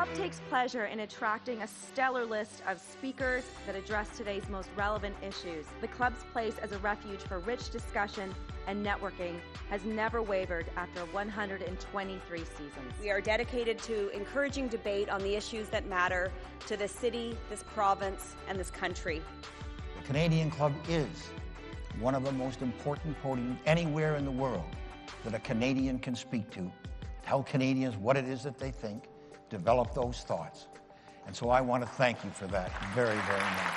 club takes pleasure in attracting a stellar list of speakers that address today's most relevant issues. The club's place as a refuge for rich discussion and networking has never wavered after 123 seasons. We are dedicated to encouraging debate on the issues that matter to this city, this province, and this country. The Canadian Club is one of the most important podiums anywhere in the world that a Canadian can speak to, tell Canadians what it is that they think, develop those thoughts. And so I want to thank you for that very, very much.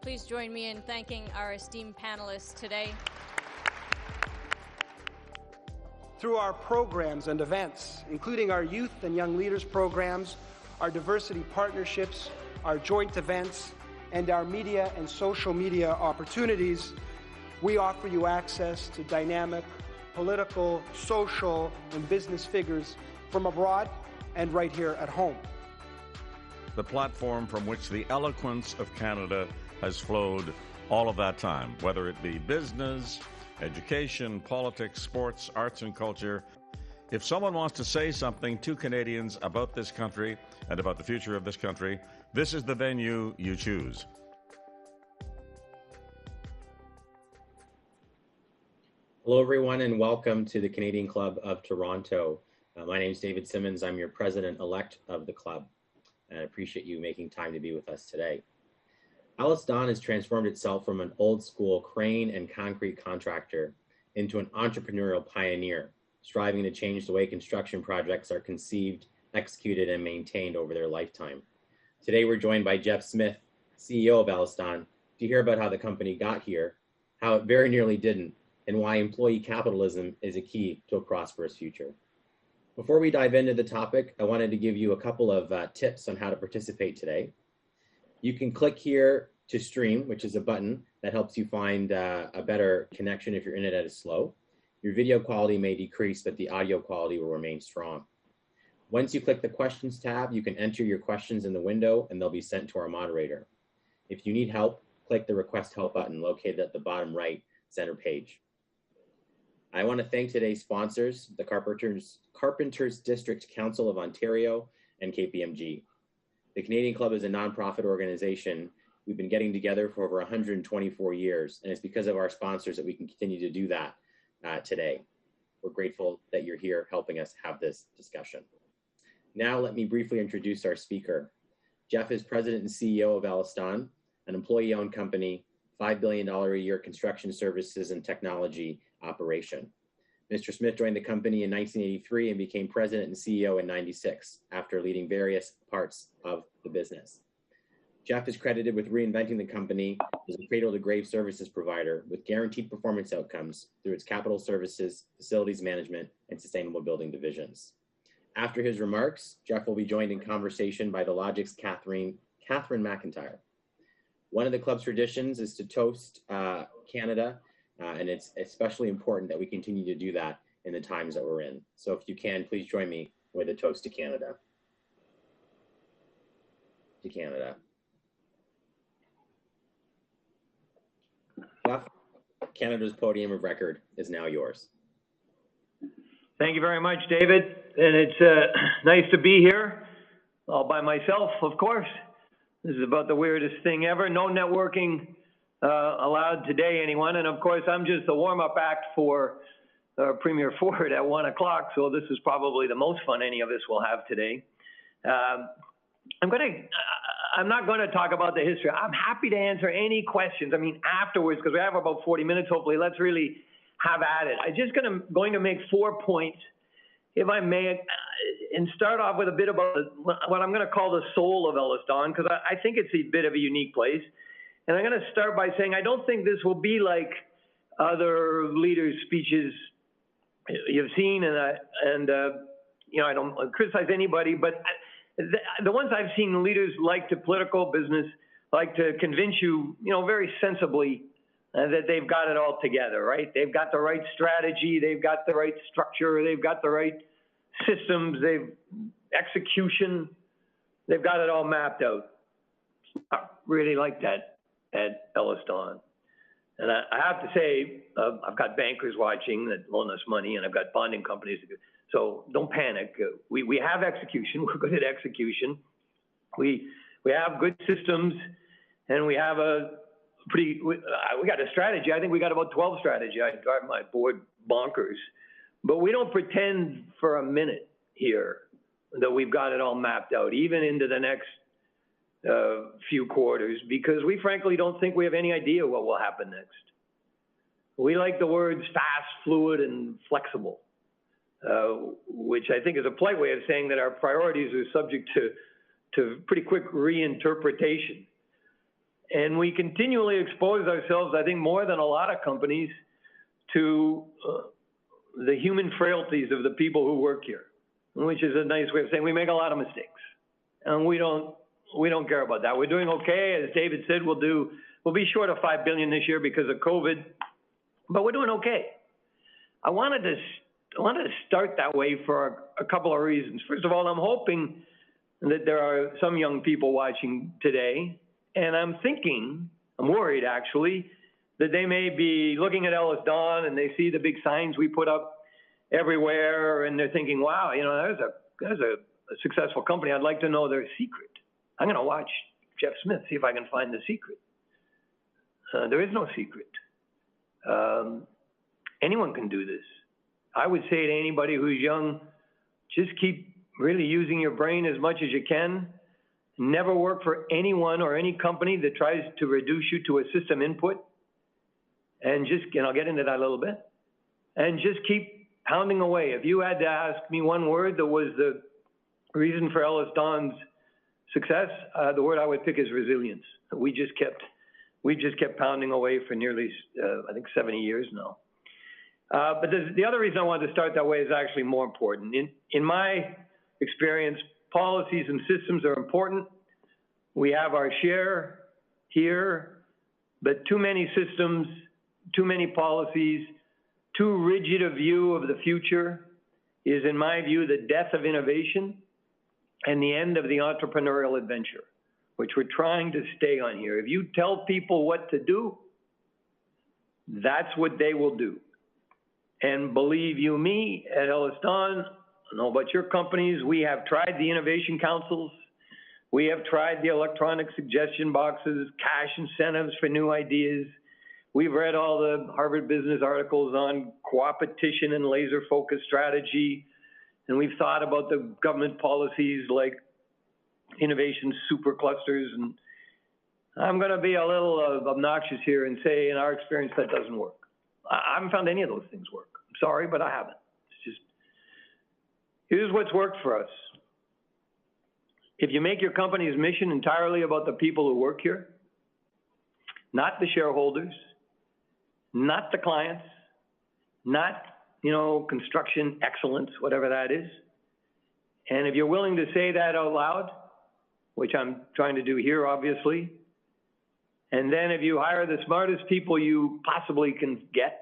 Please join me in thanking our esteemed panelists today. Through our programs and events, including our youth and young leaders programs, our diversity partnerships, our joint events, and our media and social media opportunities, we offer you access to dynamic political, social, and business figures from abroad and right here at home. The platform from which the eloquence of Canada has flowed all of that time, whether it be business, education, politics, sports, arts, and culture. If someone wants to say something to Canadians about this country and about the future of this country, this is the venue you choose. Hello, everyone, and welcome to the Canadian Club of Toronto. My name is David Simmons. I'm your president-elect of the club, and I appreciate you making time to be with us today. EllisDon has transformed itself from an old-school crane and concrete contractor into an entrepreneurial pioneer, striving to change the way construction projects are conceived, executed, and maintained over their lifetime. Today, we're joined by Geoff Smith, CEO of EllisDon, to hear about how the company got here, how it very nearly didn't, and why employee capitalism is a key to a prosperous future. Before we dive into the topic, I wanted to give you a couple of tips on how to participate today. You can click here to stream, which is a button that helps you find a better connection if your internet is slow. Your video quality may decrease, but the audio quality will remain strong. Once you click the questions tab, you can enter your questions in the window and they'll be sent to our moderator. If you need help, click the request help button located at the bottom right center page. I want to thank today's sponsors, the Carpenters District Council of Ontario and KPMG. The Canadian Club is a nonprofit organization. We've been getting together for over 124 years, and it's because of our sponsors that we can continue to do that today. We're grateful that you're here helping us have this discussion. Now let me briefly introduce our speaker. Geoff is president and CEO of EllisDon, an employee-owned company, $5 billion a year construction services and technology operation. Mr. Smith joined the company in 1983 and became president and CEO in 96 after leading various parts of the business. Geoff is credited with reinventing the company as a cradle-to-grave services provider with guaranteed performance outcomes through its capital services, facilities management, and sustainable building divisions. After his remarks, Geoff will be joined in conversation by the Logic's Catherine McIntyre. One of the club's traditions is to toast Canada, and it's especially important that we continue to do that in the times that we're in. So if you can, please join me with a toast to Canada. To Canada. Geoff, Canada's podium of record is now yours. Thank you very much, David. And it's nice to be here, all by myself, of course. This is about the weirdest thing ever. No networking allowed today, anyone. And of course, I'm just the warm-up act for Premier Ford at 1 o'clock. So this is probably the most fun any of us will have today. I'm not going to talk about the history. I'm happy to answer any questions. I mean, afterwards, because we have about 40 minutes, hopefully, let's really have at it. I'm just going to make 4 points, if I may, and start off with a bit about what I'm going to call the soul of EllisDon, because I think it's a bit of a unique place. And I'm going to start by saying I don't think this will be like other leaders' speeches you've seen, and you know, I don't criticize anybody, but the ones I've seen, leaders like to political business, like to convince you, you know, very sensibly that they've got it all together, right? They've got the right strategy, they've got the right structure, they've got the right systems, execution, they've got it all mapped out. I really like that at EllisDon. And I have to say, I've got bankers watching that loan us money, and I've got bonding companies. So don't panic. We have execution. We're good at execution. We have good systems, and we have we got a strategy. I think we got about 12 strategy. I drive my board bonkers. But we don't pretend for a minute here that we've got it all mapped out, even into the next few quarters, because we frankly don't think we have any idea what will happen next. We like the words fast, fluid, and flexible, which I think is a polite way of saying that our priorities are subject to pretty quick reinterpretation. And we continually expose ourselves, I think more than a lot of companies, to the human frailties of the people who work here, which is a nice way of saying we make a lot of mistakes, and we don't care about that. We're doing okay, as David said. We'll be short of $5 billion this year because of COVID, but we're doing okay. I wanted to start that way for a couple of reasons. First of all, I'm hoping that there are some young people watching today, and I'm worried actually, that they may be looking at EllisDon and they see the big signs we put up everywhere, and they're thinking, wow, there's a successful company. I'd like to know their secret. I'm going to watch Geoff Smith, see if I can find the secret. There is no secret. Anyone can do this. I would say to anybody who's young, just keep really using your brain as much as you can. Never work for anyone or any company that tries to reduce you to a system input. And I'll get into that a little bit. And just keep pounding away. If you had to ask me one word that was the reason for EllisDon's success, the word I would pick is resilience. We just kept pounding away for nearly, I think, 70 years now. But the other reason I wanted to start that way is actually more important. In my experience, policies and systems are important. We have our share here, but too many systems, too many policies, too rigid a view of the future is, in my view, the death of innovation and the end of the entrepreneurial adventure, which we're trying to stay on here. If you tell people what to do, that's what they will do. And believe you me, at EllisDon, I don't know about your companies, we have tried the innovation councils. We have tried the electronic suggestion boxes, cash incentives for new ideas. We've read all the Harvard Business articles on co-opetition and laser-focused strategy. And we've thought about the government policies like innovation superclusters. And I'm going to be a little obnoxious here and say, in our experience, that doesn't work. I haven't found any of those things work. I'm sorry, but I haven't. Here's what's worked for us. If you make your company's mission entirely about the people who work here, not the shareholders, not the clients, not, construction excellence, whatever that is. And if you're willing to say that out loud, which I'm trying to do here, obviously, and then if you hire the smartest people you possibly can get,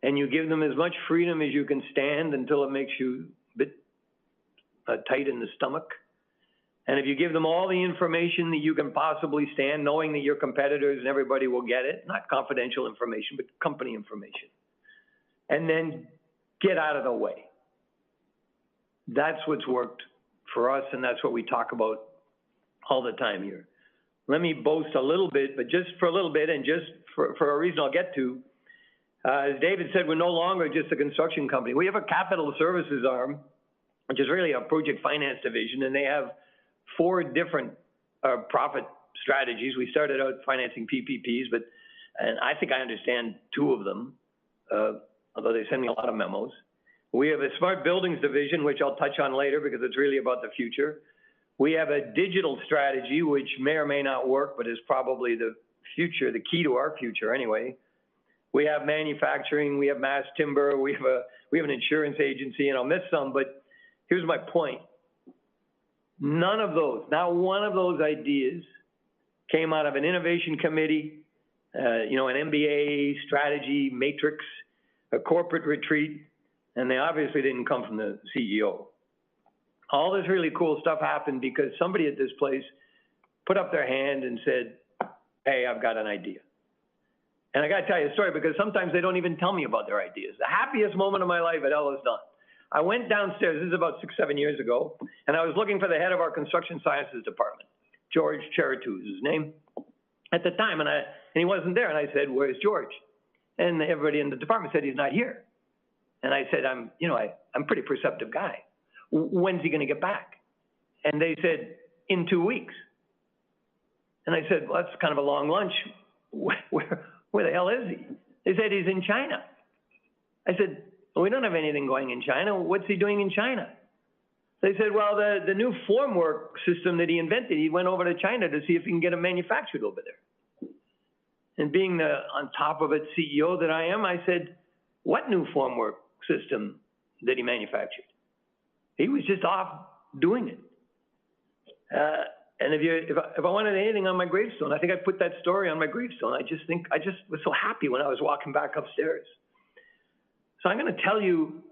and you give them as much freedom as you can stand until it makes you a bit tight in the stomach, and if you give them all the information that you can possibly stand, knowing that your competitors and everybody will get it, not confidential information, but company information, and then get out of the way. That's what's worked for us, and that's what we talk about all the time here. Let me boast a little bit, but just for a little bit, and just for a reason I'll get to. As David said, we're no longer just a construction company. We have a capital services arm, which is really a project finance division, and they have 4 different profit strategies. We started out financing PPPs, and I think I understand 2 of them, although they send me a lot of memos. We have a smart buildings division, which I'll touch on later because it's really about the future. We have a digital strategy, which may or may not work, but is probably the future, the key to our future anyway. We have manufacturing, we have mass timber, we have an insurance agency, and I'll miss some, but here's my point. None of those, not one of those ideas came out of an innovation committee, an MBA strategy matrix, a corporate retreat, and they obviously didn't come from the CEO. All this really cool stuff happened because somebody at this place put up their hand and said, hey, I've got an idea. And I got to tell you a story because sometimes they don't even tell me about their ideas. The happiest moment of my life at EllisDon, I went downstairs, this is about 6-7 years ago, and I was looking for the head of our construction sciences department. George Cheritou is his name at the time, and he wasn't there. And I said, "Where's George?" And everybody in the department said, "He's not here." And I said, I'm a pretty perceptive guy. When's he going to get back? And they said, "In 2 weeks." And I said, "Well, that's kind of a long lunch. Where the hell is he?" They said, "He's in China." I said, "Well, we don't have anything going in China. What's he doing in China?" They said, "Well, the new formwork system that he invented, he went over to China to see if he can get it manufactured over there." And being the on top of it CEO that I am, I said, "What new formwork system that he manufactured?" He was just off doing it. And if I wanted anything on my gravestone, I think I put that story on my gravestone. I just was so happy when I was walking back upstairs. So I'm going to tell you,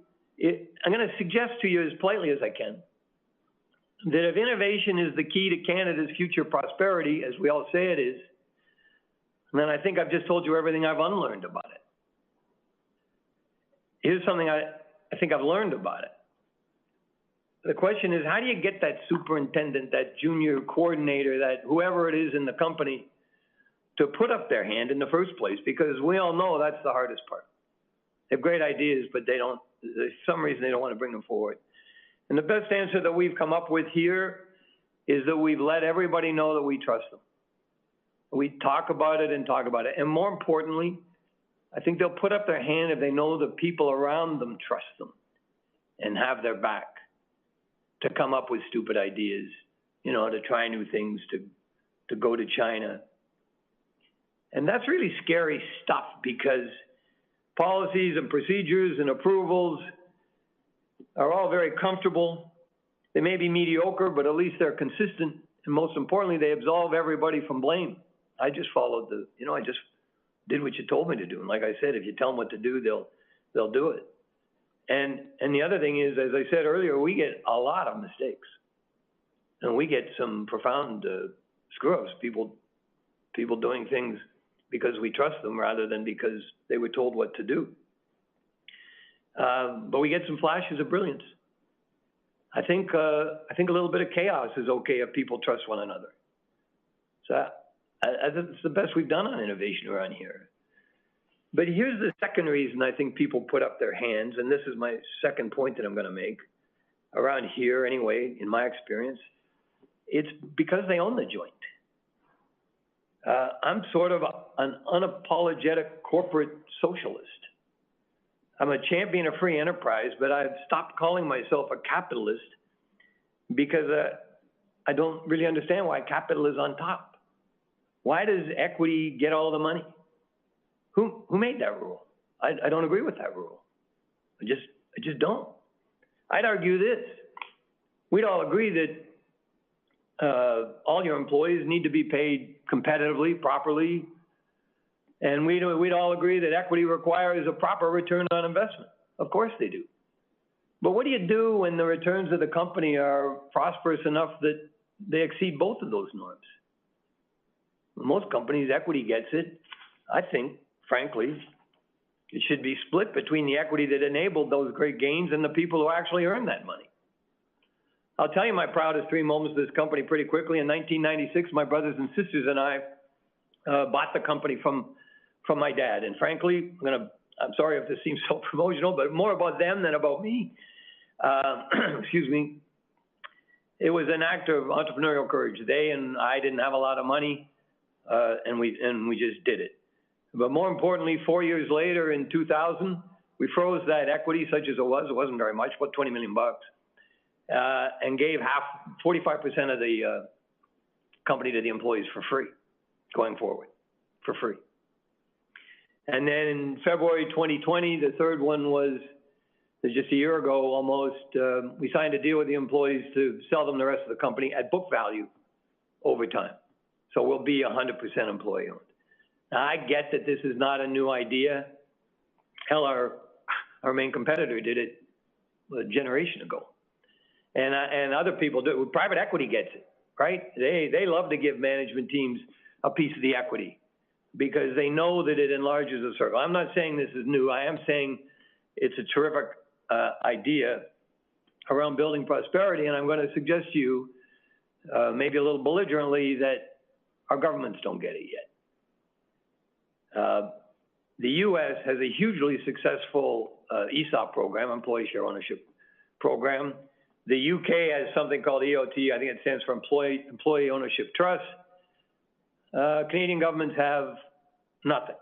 I'm going to suggest to you as politely as I can that if innovation is the key to Canada's future prosperity, as we all say it is, then I think I've just told you everything I've unlearned about it. Here's something I think I've learned about it. The question is, how do you get that superintendent, that junior coordinator, that whoever it is in the company to put up their hand in the first place? Because we all know that's the hardest part. They have great ideas, but for some reason, they don't want to bring them forward. And the best answer that we've come up with here is that we've let everybody know that we trust them. We talk about it and talk about it. And more importantly, I think they'll put up their hand if they know the people around them trust them and have their back to come up with stupid ideas, to try new things, to go to China. And that's really scary stuff because policies and procedures and approvals are all very comfortable. They may be mediocre, but at least they're consistent. And most importantly, they absolve everybody from blame. I just followed I just did what you told me to do. And like I said, if you tell them what to do, they'll do it. And the other thing is, as I said earlier, we get a lot of mistakes. And we get some profound screw-ups, people doing things because we trust them rather than because they were told what to do. But we get some flashes of brilliance. I think a little bit of chaos is okay if people trust one another. So it's the best we've done on innovation around here. But here's the second reason I think people put up their hands, and this is my second point that I'm going to make, around here anyway, in my experience. It's because they own the joint. I'm sort of an unapologetic corporate socialist. I'm a champion of free enterprise, but I've stopped calling myself a capitalist because I don't really understand why capital is on top. Why does equity get all the money? Who made that rule? I don't agree with that rule. I just don't. I'd argue this. We'd all agree that all your employees need to be paid competitively, properly, and we'd all agree that equity requires a proper return on investment. Of course they do. But what do you do when the returns of the company are prosperous enough that they exceed both of those norms? Most companies, equity gets it. I think, frankly, it should be split between the equity that enabled those great gains and the people who actually earned that money. I'll tell you my proudest 3 moments of this company pretty quickly. In 1996, my brothers and sisters and I bought the company from my dad. And frankly, I'm sorry if this seems so promotional, but more about them than about me. Excuse me. It was an act of entrepreneurial courage. They and I didn't have a lot of money, and we just did it. But more importantly, 4 years later, in 2000, we froze that equity, such as it wasn't very much, about $20 million, and gave 45% of the company to the employees for free, going forward, for free. And then in February 2020, the third one was just a year ago almost, we signed a deal with the employees to sell them the rest of the company at book value over time. So we'll be 100% employee owned. Now, I get that this is not a new idea. Hell, our main competitor did it a generation ago. And other people do. Private equity gets it, right? They love to give management teams a piece of the equity because they know that it enlarges the circle. I'm not saying this is new. I am saying it's a terrific idea around building prosperity, and I'm going to suggest to you, maybe a little belligerently, that our governments don't get it yet. The U.S. has a hugely successful ESOP program, Employee Share Ownership Program. The U.K. has something called EOT. I think it stands for Employee Ownership Trust. Canadian governments have nothing.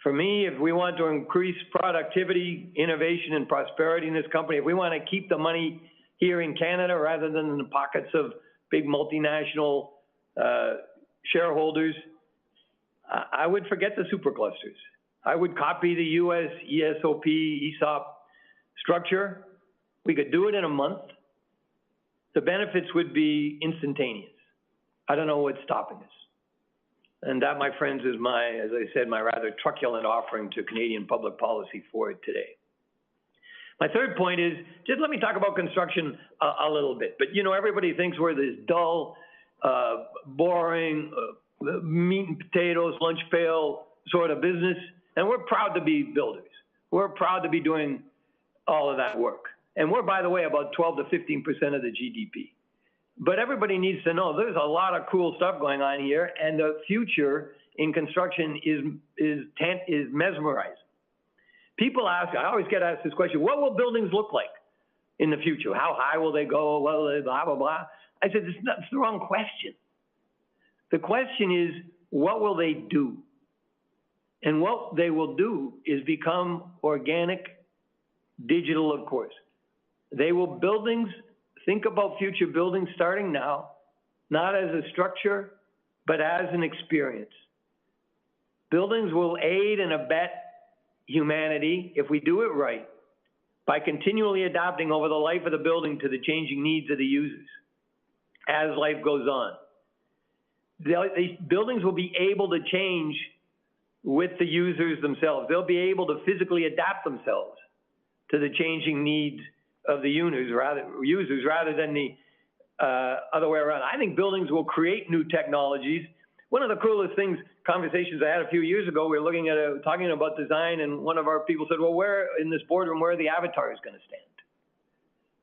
For me, if we want to increase productivity, innovation, and prosperity in this company, if we want to keep the money here in Canada rather than in the pockets of big multinational shareholders, I would forget the superclusters. I would copy the U.S. ESOP structure. We could do it in a month. The benefits would be instantaneous. I don't know what's stopping us. And that, my friends, is as I said, my rather truculent offering to Canadian public policy for it today. My third point is, just let me talk about construction a little bit. But, everybody thinks we're this dull, boring, meat and potatoes, lunch pail sort of business. And we're proud to be builders. We're proud to be doing all of that work. And we're, by the way, about 12 to 15% of the GDP. But everybody needs to know there's a lot of cool stuff going on here, and the future in construction is mesmerizing. People ask, I always get asked this question, what will buildings look like in the future? How high will they go? What will they, blah, blah, blah. I said, that's the wrong question. The question is, what will they do? And what they will do is become organic, digital, of course. Think about future buildings starting now, not as a structure, but as an experience. Buildings will aid and abet humanity, if we do it right, by continually adapting over the life of the building to the changing needs of the users as life goes on. These buildings will be able to change with the users themselves. They'll be able to physically adapt themselves to the changing needs of the users rather than the other way around. I think buildings will create new technologies. One of the coolest conversations I had a few years ago, we were talking about design, and one of our people said, well, where in this boardroom, where are the avatars going to stand?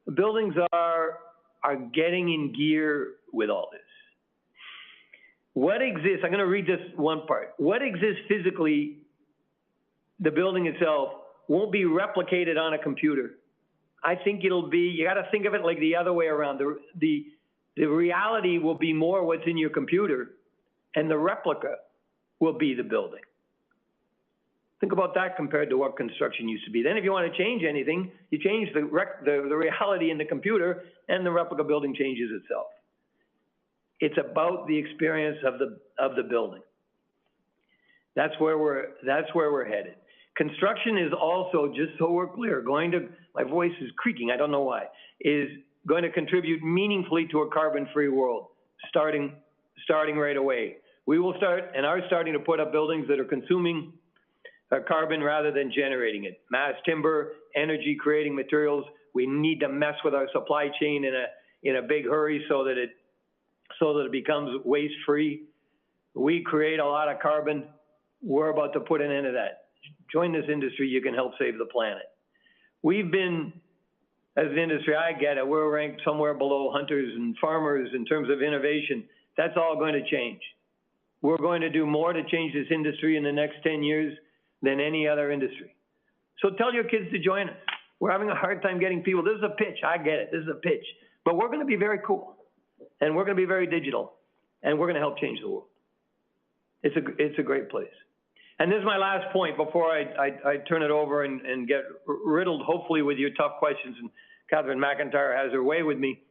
The buildings are getting in gear with all this. What exists, I'm going to read this one part. What exists physically, the building itself, won't be replicated on a computer. I think it'll be, you got to think of it like the other way around. The reality will be more what's in your computer, and the replica will be the building. Think about that compared to what construction used to be. Then if you want to change anything, you change the reality in the computer, and the replica building changes itself. It's about the experience of the building. That's where we're headed. Construction is also, just so we're clear, my voice is creaking, I don't know why, is going to contribute meaningfully to a carbon-free world, starting right away. We will start and are starting to put up buildings that are consuming carbon rather than generating it. Mass timber, energy creating materials. We need to mess with our supply chain in a big hurry so that it becomes waste-free. We create a lot of carbon. We're about to put an end to that. Join this industry, you can help save the planet. We've been, as an industry, I get it, we're ranked somewhere below hunters and farmers in terms of innovation. That's all going to change. We're going to do more to change this industry in the next 10 years than any other industry. So tell your kids to join us. We're having a hard time getting people. This is a pitch, I get it, this is a pitch. But we're going to be very cool, and we're going to be very digital, and we're going to help change the world. It's a great place. And this is my last point before I turn it over and get riddled, hopefully, with your tough questions. And Catherine McIntyre has her way with me.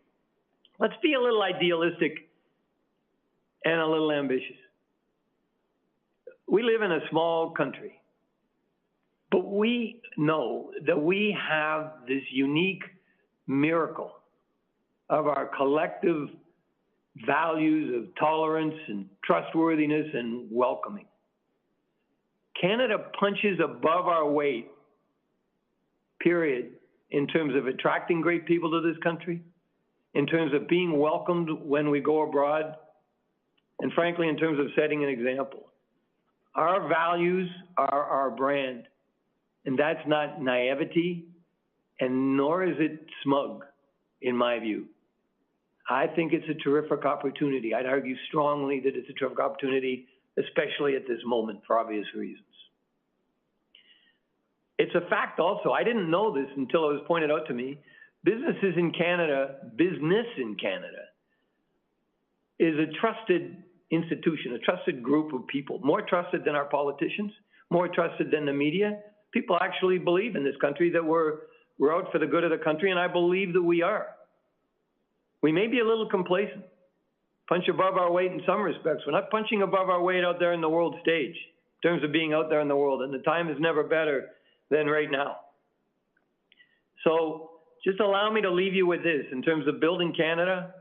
Let's be a little idealistic and a little ambitious. We live in a small country, but we know that we have this unique miracle of our collective values of tolerance and trustworthiness and welcoming. Canada punches above our weight, period, in terms of attracting great people to this country, in terms of being welcomed when we go abroad, and frankly, in terms of setting an example. Our values are our brand. And that's not naivety, and nor is it smug, in my view. I think it's a terrific opportunity. I'd argue strongly that it's a terrific opportunity, especially at this moment, for obvious reasons. It's a fact also, I didn't know this until it was pointed out to me, business in Canada is a trusted institution, a trusted group of people, more trusted than our politicians, more trusted than the media. People actually believe in this country that we're out for the good of the country, and I believe that we are. We may be a little complacent, punch above our weight in some respects. We're not punching above our weight out there in the world stage in terms of being out there in the world, and the time is never better than right now. So just allow me to leave you with this in terms of building Canada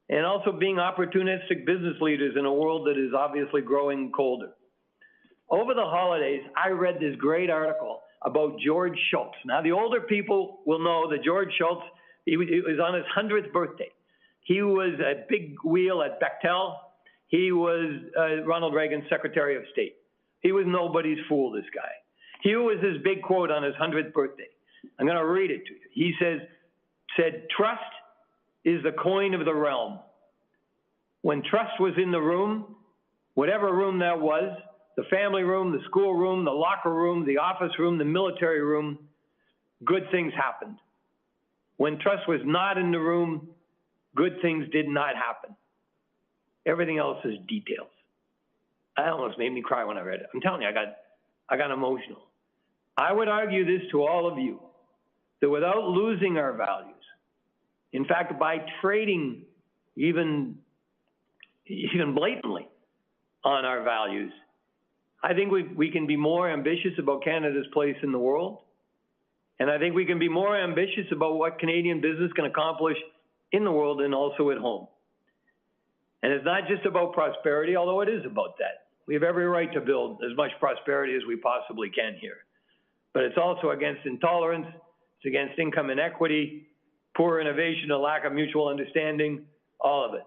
and also being opportunistic business leaders in a world that is obviously growing colder. Over the holidays, I read this great article about George Shultz. Now, the older people will know that George Shultz, he was on his 100th birthday. He was a big wheel at Bechtel. He was Ronald Reagan's Secretary of State. He was nobody's fool, this guy. Here was his big quote on his 100th birthday. I'm going to read it to you. He said, trust is the coin of the realm. When trust was in the room, whatever room that was, the family room, the school room, the locker room, the office room, the military room, good things happened. When trust was not in the room, good things did not happen. Everything else is details. That almost made me cry when I read it. I'm telling you, I got emotional. I would argue this to all of you, that without losing our values, in fact, by trading even blatantly on our values, I think we can be more ambitious about Canada's place in the world. And I think we can be more ambitious about what Canadian business can accomplish in the world and also at home. And it's not just about prosperity, although it is about that. We have every right to build as much prosperity as we possibly can here. But it's also against intolerance, it's against income inequity, poor innovation, a lack of mutual understanding, all of it.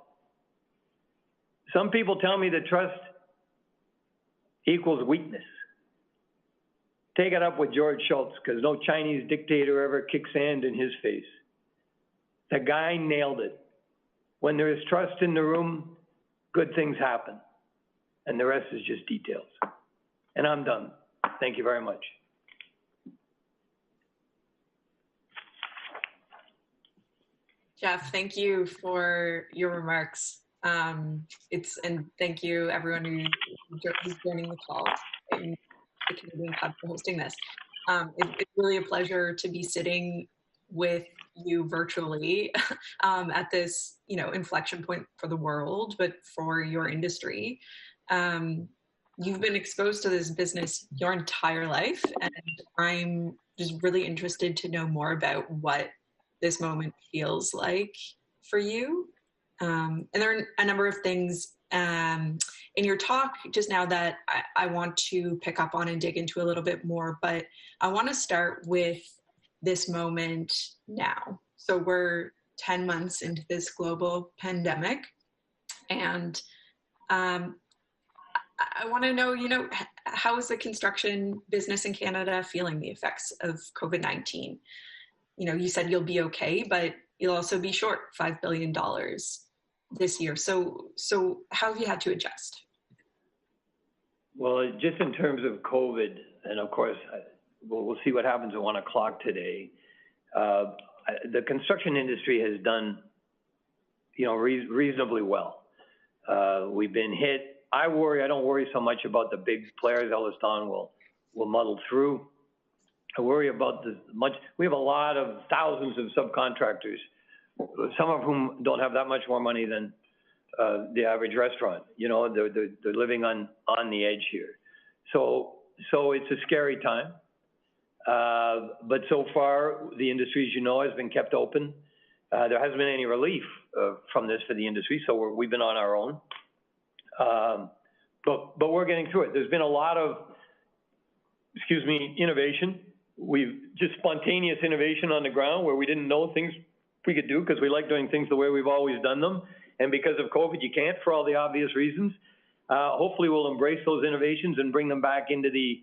Some people tell me that trust equals weakness. Take it up with George Shultz, because no Chinese dictator ever kicked sand in his face. The guy nailed it. When there is trust in the room, good things happen. And the rest is just details. And I'm done. Thank you very much. Geoff, thank you for your remarks. And thank you everyone who's joining the call and the Canadian Club for hosting this. It's really a pleasure to be sitting with you virtually at this, inflection point for the world, but for your industry. You've been exposed to this business your entire life, and I'm just really interested to know more about what this moment feels like for you. And there are a number of things in your talk just now that I want to pick up on and dig into a little bit more, but I want to start with this moment now. So we're 10 months into this global pandemic, and I want to know, how is the construction business in Canada feeling the effects of COVID-19? You said you'll be okay, but you'll also be short $5 billion this year. So how have you had to adjust? Well, just in terms of COVID, and of course, we'll see what happens at 1 o'clock today. The construction industry has done, reasonably well. We've been hit. I don't worry so much about the big players. EllisDon will muddle through. I worry about we have a lot of thousands of subcontractors, some of whom don't have that much more money than the average restaurant. They're living on the edge here. So it's a scary time. But so far, the industry, as you know, has been kept open. There hasn't been any relief from this for the industry, so we've been on our own. But we're getting through it. There's been a lot of, innovation. We've just spontaneous innovation on the ground where we didn't know things we could do because we like doing things the way we've always done them. And because of COVID, you can't for all the obvious reasons. Hopefully we'll embrace those innovations and bring them back into the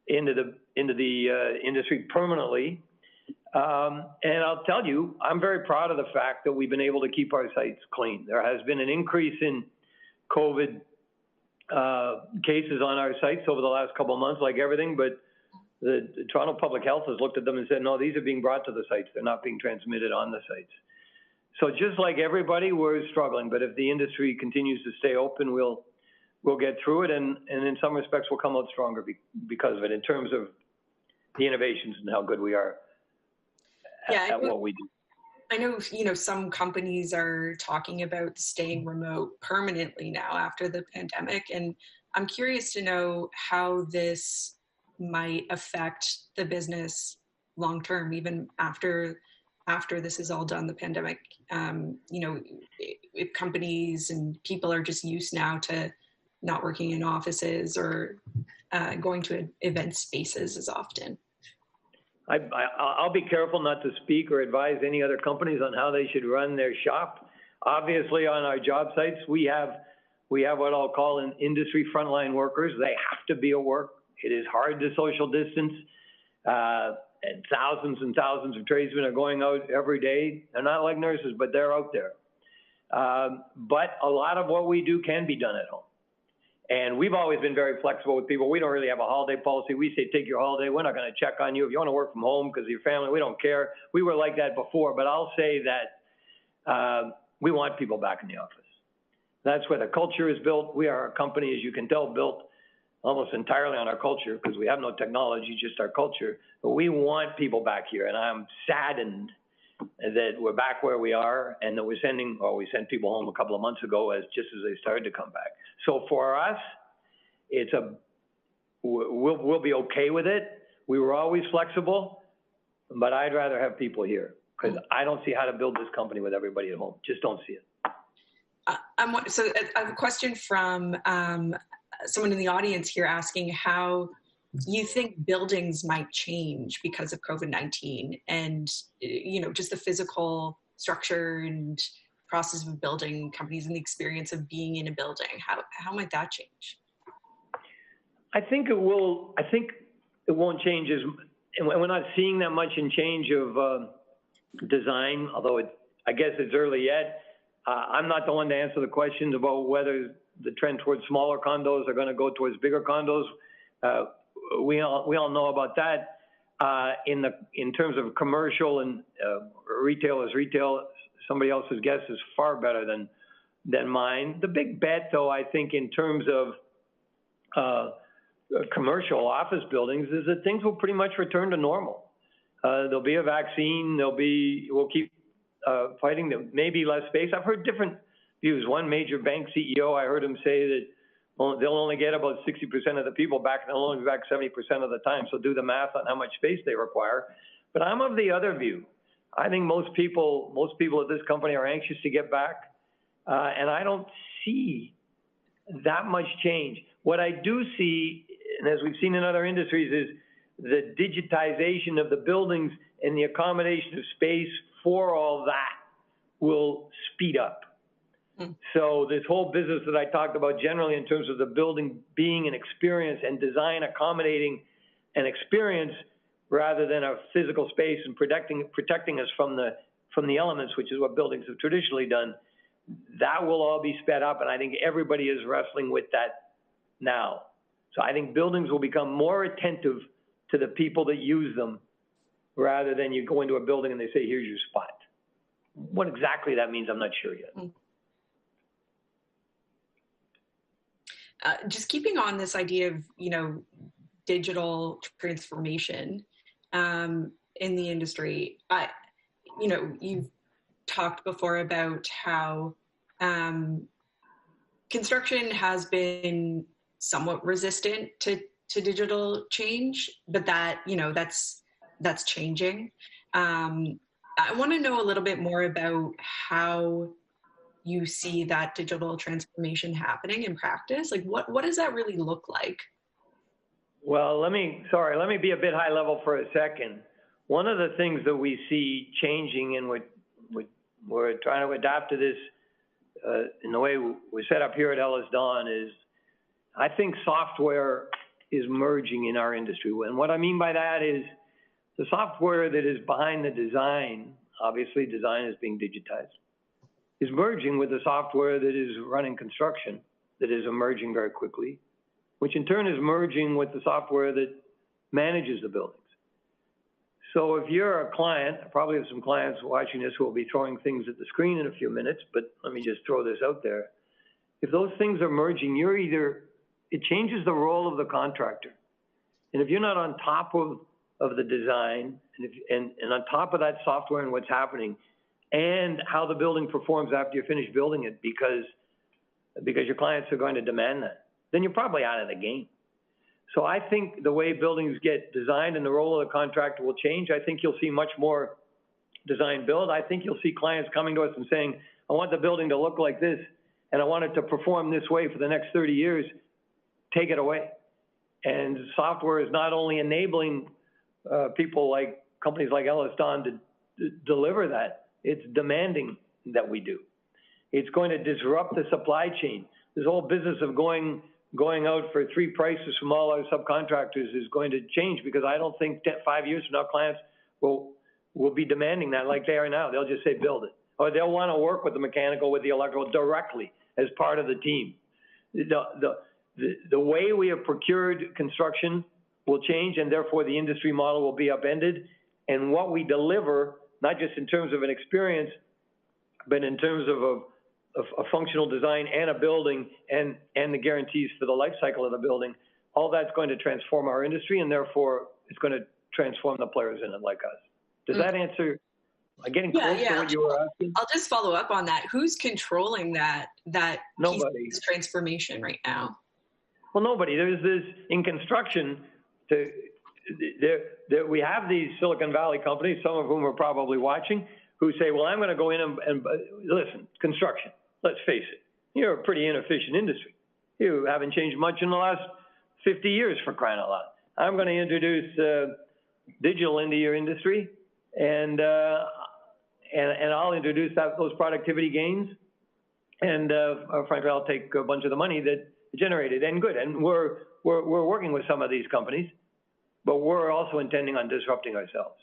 into the industry permanently. And I'll tell you, I'm very proud of the fact that we've been able to keep our sites clean. There has been an increase in COVID cases on our sites over the last couple of months, like everything, but the Toronto Public Health has looked at them and said, no, these are being brought to the sites. They're not being transmitted on the sites. So just like everybody, we're struggling, but if the industry continues to stay open, we'll get through it, and in some respects we'll come out stronger because of it in terms of the innovations and how good we are at what we do. I know, some companies are talking about staying remote permanently now after the pandemic, and I'm curious to know how this might affect the business long term, even after this is all done, the pandemic. If companies and people are just used now to not working in offices or going to event spaces as often. I'll be careful not to speak or advise any other companies on how they should run their shop. Obviously, on our job sites, we have what I'll call an industry frontline workers. They have to be at work. It is hard to social distance. And thousands of tradesmen are going out every day. They're not like nurses, but they're out there. But a lot of what we do can be done at home. And we've always been very flexible with people. We don't really have a holiday policy. We say, take your holiday. We're not going to check on you. If you want to work from home because of your family, we don't care. We were like that before, but I'll say that we want people back in the office. That's where the culture is built. We are a company, as you can tell, built almost entirely on our culture because we have no technology, just our culture. But we want people back here, and I'm saddened that we're back where we are and that we sent people home a couple of months ago just as they started to come back. So for us, we'll be okay with it. We were always flexible, but I'd rather have people here because I don't see how to build this company with everybody at home. Just don't see it. So I have a question from someone in the audience here asking how you think buildings might change because of COVID-19 and, just the physical structure and process of building companies and the experience of being in a building. How might that change? I think it will. I think it won't change and we're not seeing that much in change of design, although I guess it's early yet. I'm not the one to answer the questions about whether the trend towards smaller condos are going to go towards bigger condos. We all know about that. In terms of commercial and retail, somebody else's guess is far better than mine. The big bet, though, I think, in terms of commercial office buildings, is that things will pretty much return to normal. There'll be a vaccine. We'll keep fighting. There may be less space. I've heard different views. One major bank CEO, I heard him say that they'll only get about 60% of the people back, and they'll only be back 70% of the time. So do the math on how much space they require. But I'm of the other view. I think most people at this company are anxious to get back, and I don't see that much change. What I do see, and as we've seen in other industries, is the digitization of the buildings and the accommodation of space for all that will speed up. So this whole business that I talked about generally in terms of the building being an experience and design accommodating an experience rather than a physical space and protecting us from the elements, which is what buildings have traditionally done, that will all be sped up, and I think everybody is wrestling with that now. So I think buildings will become more attentive to the people that use them rather than you go into a building and they say, here's your spot. What exactly that means, I'm not sure yet. Just keeping on this idea of, digital transformation in the industry, you've talked before about how construction has been somewhat resistant to digital change, but that's changing. I want to know a little bit more about how you see that digital transformation happening in practice. Like what does that really look like? Well, let me be a bit high level for a second. One of the things that we see changing and we're trying to adapt to this in the way we're set up here at EllisDon is I think software is merging in our industry. And what I mean by that is the software that is behind the design, obviously design is being digitized, is merging with the software that is running construction, that is emerging very quickly, which in turn is merging with the software that manages the buildings. So if you're a client, I probably have some clients watching this who will be throwing things at the screen in a few minutes, but let me just throw this out there. If those things are merging, it changes the role of the contractor. And if you're not on top of the design and on top of that software and what's happening and how the building performs after you're finished building it because your clients are going to demand that, then you're probably out of the game. So I think the way buildings get designed and the role of the contractor will change. I think you'll see much more design build. I think you'll see clients coming to us and saying, I want the building to look like this and I want it to perform this way for the next 30 years. Take it away. And software is not only enabling people like companies like EllisDon to deliver that, it's demanding that we do. It's going to disrupt the supply chain. This whole business of going out for 3 prices from all our subcontractors is going to change, because I don't think 5 years from now clients will be demanding that like they are now. They'll just say build it, or they'll want to work with the mechanical, with the electrical directly as part of the team. The way we have procured construction will change, and therefore the industry model will be upended. And what we deliver, not just in terms of an experience, but in terms of a functional design and a building and the guarantees for the life cycle of the building, all that's going to transform our industry, and therefore it's going to transform the players in it like us. Does that answer? Getting close to what you were asking? I'll just follow up on that. Who's controlling that Nobody. Piece of transformation right now? Well, nobody. There's this in construction. We have these Silicon Valley companies, some of whom are probably watching, who say, well, I'm going to go in and listen, construction, let's face it, you're a pretty inefficient industry. You haven't changed much in the last 50 years, for crying out loud. I'm going to introduce digital into your industry, and I'll introduce those productivity gains, and frankly, I'll take a bunch of the money that generated, and good. And we're working with some of these companies, but we're also intending on disrupting ourselves.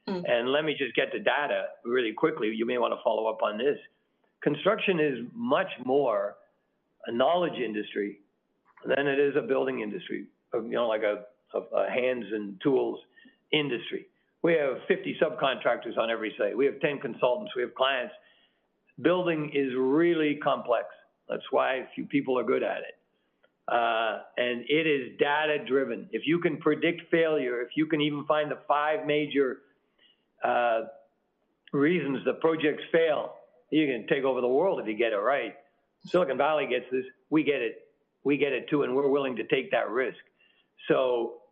And let me just get to data really quickly. You may want to follow up on this. Construction is much more a knowledge industry than it is a building industry, like a hands and tools industry. We have 50 subcontractors on every site. We have 10 consultants. We have clients. Building is really complex. That's why few people are good at it. And it is data driven. If you can predict failure, if you can even find the 5 major reasons the projects fail, you can take over the world if you get it right. Silicon Valley gets this. We get it too, and we're willing to take that risk. So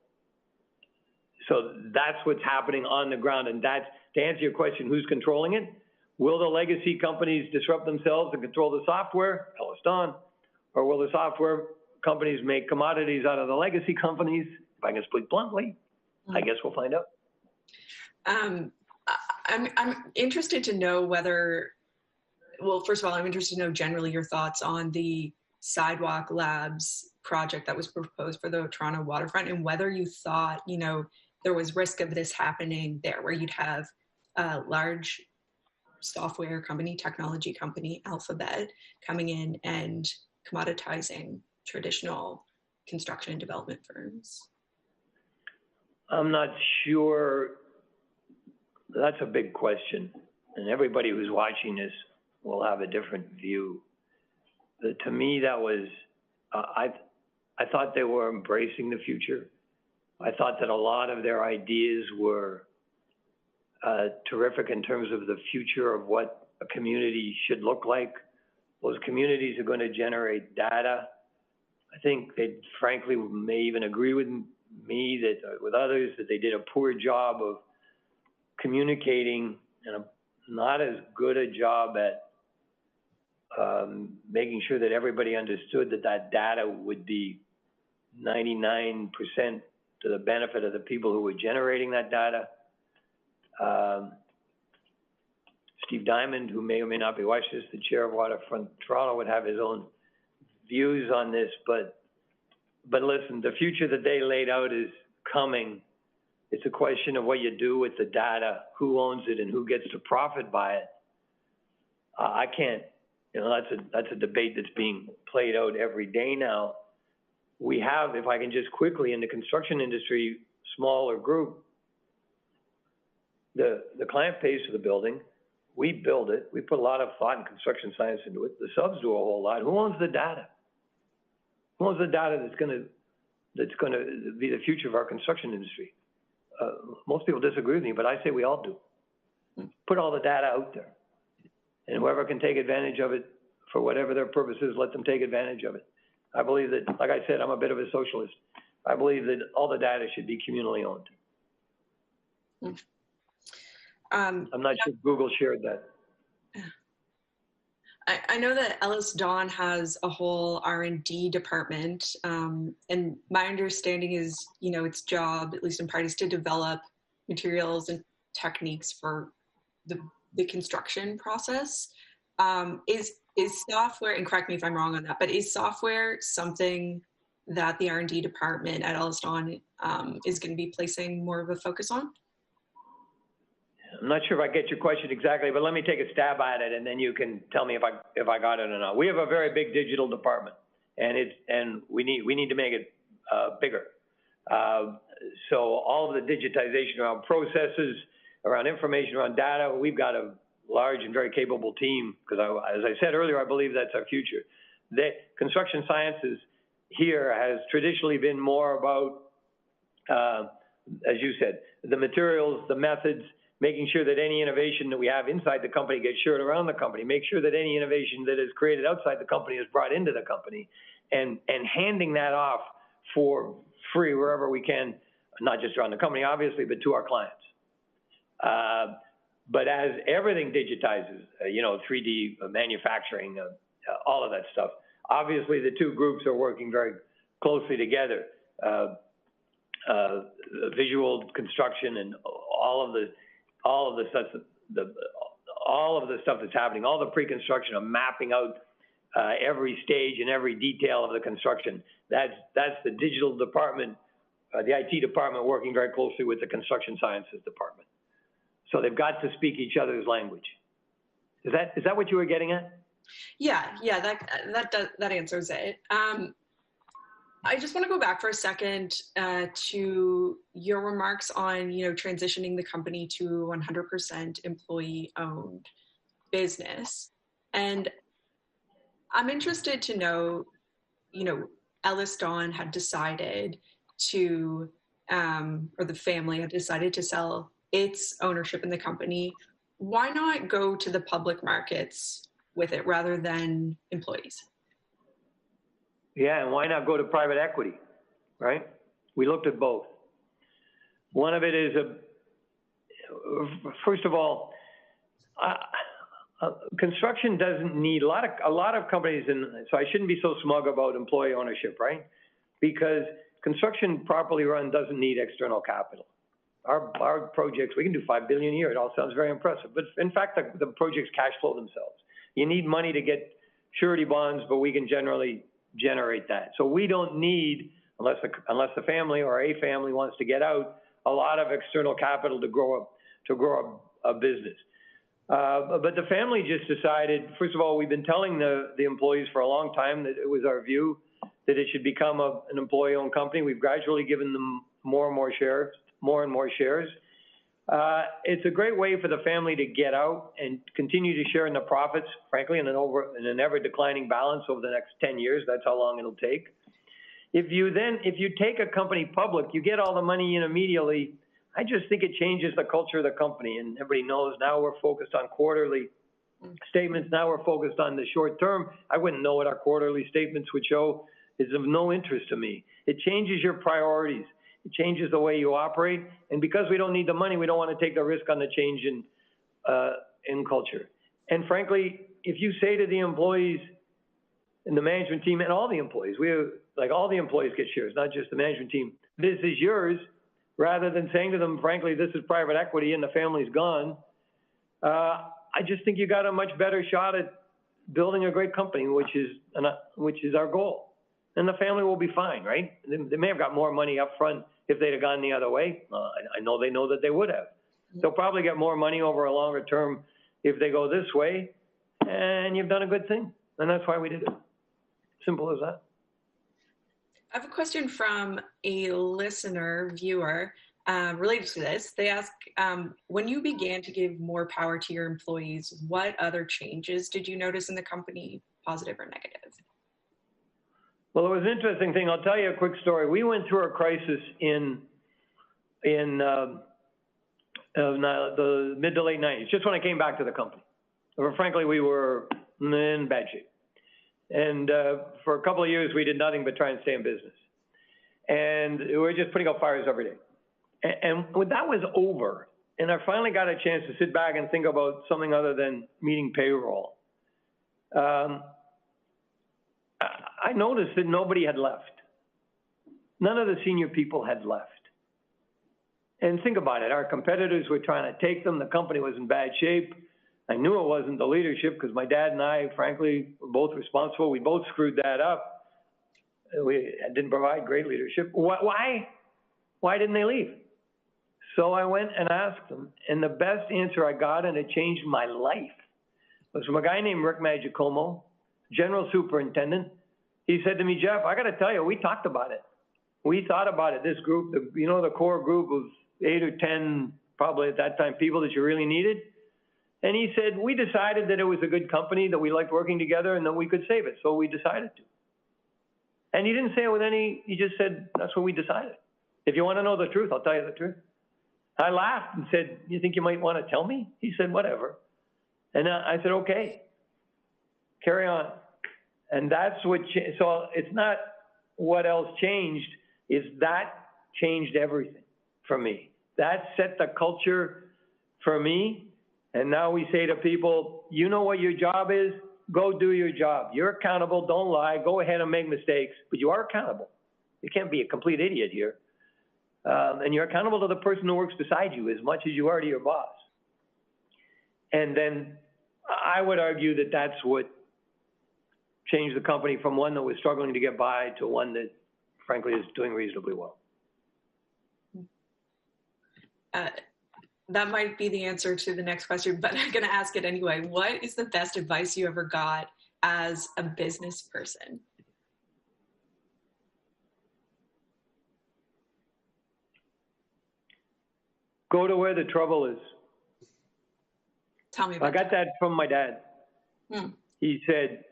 that's what's happening on the ground. And that's, to answer your question, who's controlling it? Will the legacy companies disrupt themselves and control the software? EllisDon. Or will the software companies make commodities out of the legacy companies? If I can speak bluntly, I guess we'll find out. I'm interested to know whether, well, first of all, I'm interested to know generally your thoughts on the Sidewalk Labs project that was proposed for the Toronto waterfront, and whether you thought, there was risk of this happening there, where you'd have a large software company, technology company, Alphabet, coming in and commoditizing traditional construction and development firms. I'm not sure. That's a big question, and everybody who's watching this will have a different view. To me, that was, I thought they were embracing the future. I thought that a lot of their ideas were terrific in terms of the future of what a community should look like. Those communities are going to generate data. I think they frankly may even agree with me that, with others, that they did a poor job of communicating and not as good a job at making sure that everybody understood that data would be 99% to the benefit of the people who were generating that data. Steve Diamond, who may or may not be watching this, the chair of Waterfront Toronto, would have his own views on this, but But listen, the future that they laid out is coming. It's a question of what you do with the data, who owns it, and who gets to profit by it. I can't, that's a debate that's being played out every day now. We have, if I can just quickly, in the construction industry, smaller group, the client pays for the building. We build it. We put a lot of thought and construction science into it. The subs do a whole lot. Who owns the data? Who owns the data that's going to be the future of our construction industry? Most people disagree with me, but I say we all do. Put all the data out there. And whoever can take advantage of it for whatever their purpose is, let them take advantage of it. I believe that, like I said, I'm a bit of a socialist. I believe that all the data should be communally owned. I'm not sure Google shared that. I know that EllisDon has a whole R&D department, and my understanding is, its job, at least in part, is to develop materials and techniques for the construction process. Is software, and correct me if I'm wrong on that, but is software something that the R&D department at EllisDon is going to be placing more of a focus on? I'm not sure if I get your question exactly, but let me take a stab at it, and then you can tell me if I got it or not. We have a very big digital department, and we need to make it bigger. So all of the digitization around processes, around information, around data, we've got a large and very capable team, because as I said earlier, I believe that's our future. The construction sciences here has traditionally been more about, as you said, the materials, the methods, making sure that any innovation that we have inside the company gets shared around the company, make sure that any innovation that is created outside the company is brought into the company, and handing that off for free wherever we can, not just around the company, obviously, but to our clients. But as everything digitizes, 3D manufacturing, all of that stuff, obviously the two groups are working very closely together. Visual construction and all of the stuff that's happening, all the pre-construction of mapping out every stage and every detail of the construction. That's the digital department, the IT department working very closely with the construction sciences department. So they've got to speak each other's language. Is that what you were getting at? Yeah, that answers it. I just want to go back for a second to your remarks on, transitioning the company to 100% employee-owned business. And I'm interested to know, EllisDon had decided to, or the family had decided to sell its ownership in the company. Why not go to the public markets with it rather than employees? Yeah, and why not go to private equity, right? We looked at both. One of it is first of all, construction doesn't need a lot of companies, and so I shouldn't be so smug about employee ownership, right? Because construction properly run doesn't need external capital. Our projects, we can do $5 billion a year. It all sounds very impressive, but in fact, the projects cash flow themselves. You need money to get surety bonds, but we can generally generate that. So we don't need, unless the family or a family wants to get out, a lot of external capital to grow a business. But the family just decided, first of all, we've been telling the employees for a long time that it was our view that it should become an employee-owned company. We've gradually given them more and more shares. It's a great way for the family to get out and continue to share in the profits, frankly, in an ever-declining balance over the next 10 years. That's how long it'll take. If you take a company public, you get all the money in immediately. I just think it changes the culture of the company, and everybody knows now we're focused on quarterly statements. Now we're focused on the short term. I wouldn't know what our quarterly statements would show. It's of no interest to me. It changes your priorities. It changes the way you operate, and because we don't need the money, we don't want to take the risk on the change in culture. And frankly, if you say to the employees and the management team and all the employees, all the employees get shares, not just the management team, this is yours, rather than saying to them, frankly, this is private equity and the family's gone, I just think you got a much better shot at building a great company, which is our goal. and the family will be fine, right? They may have got more money up front if they'd have gone the other way. I know they know that they would have. They'll probably get more money over a longer term if they go this way, and you've done a good thing. And that's why we did it. Simple as that. I have a question from a listener, viewer, related to this. They ask, when you began to give more power to your employees, what other changes did you notice in the company, positive or negative? Well, it was an interesting thing. I'll tell you a quick story. We went through a crisis in the mid to late 90s, just when I came back to the company. Frankly, we were in bad shape. And for a couple of years, we did nothing but try and stay in business. And we were just putting out fires every day. And when that was over, and I finally got a chance to sit back and think about something other than meeting payroll, I noticed that nobody had left. None of the senior people had left. And think about it. Our competitors were trying to take them. The company was in bad shape. I knew it wasn't the leadership because my dad and I, frankly, were both responsible. We both screwed that up. We didn't provide great leadership. Why didn't they leave? So I went and asked them, and the best answer I got, and it changed my life, was from a guy named Rick Magicomo, general superintendent. He said to me, Jeff, I got to tell you, we talked about it. We thought about it. This group, the core group of 8 or 10, probably at that time, people that you really needed. And he said, we decided that it was a good company, that we liked working together, and that we could save it. So we decided to. And he didn't say it with he just said, that's what we decided. If you want to know the truth, I'll tell you the truth. I laughed and said, you think you might want to tell me? He said, whatever. And I said, okay, carry on. And that's what, so it's not what else changed, it's that changed everything for me. That set the culture for me. And now we say to people, you know what your job is? Go do your job. You're accountable. Don't lie. Go ahead and make mistakes, but you are accountable. You can't be a complete idiot here. And you're accountable to the person who works beside you as much as you are to your boss. And then I would argue that that's what changed the company from one that was struggling to get by to one that, frankly, is doing reasonably well. That might be the answer to the next question, but I'm going to ask it anyway. What is the best advice you ever got as a business person? Go to where the trouble is. Tell me about that. I got that from my dad. He said,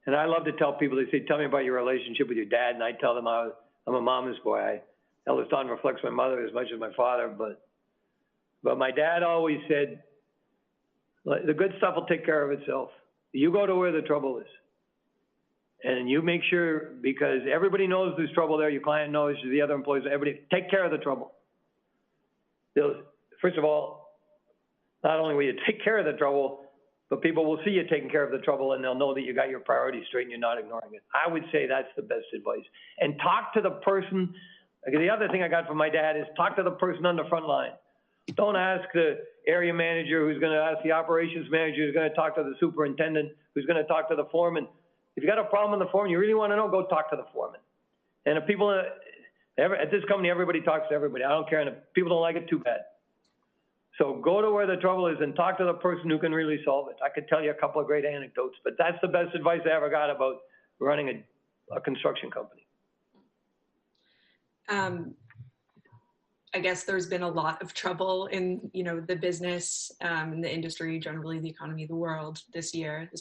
and I love to tell people, they say, tell me about your relationship with your dad. And I tell them I'm a mama's boy. EllisDon reflects my mother as much as my father, but my dad always said, the good stuff will take care of itself. You go to where the trouble is. And you make sure, because everybody knows there's trouble there, your client knows, the other employees, everybody, take care of the trouble. First of all, not only will you take care of the trouble, but people will see you taking care of the trouble and they'll know that you got your priorities straight and you're not ignoring it. I would say that's the best advice. And talk to the person. The other thing I got from my dad is talk to the person on the front line. Don't ask the area manager who's going to ask the operations manager who's going to talk to the superintendent who's going to talk to the foreman. If you got a problem in the foreman, you really want to know, go talk to the foreman. And if people at this company, everybody talks to everybody. I don't care. And if people don't like it, too bad. So go to where the trouble is and talk to the person who can really solve it. I could tell you a couple of great anecdotes, but that's the best advice I ever got about running a construction company. I guess there's been a lot of trouble in, the business, in the industry, generally the economy, the world this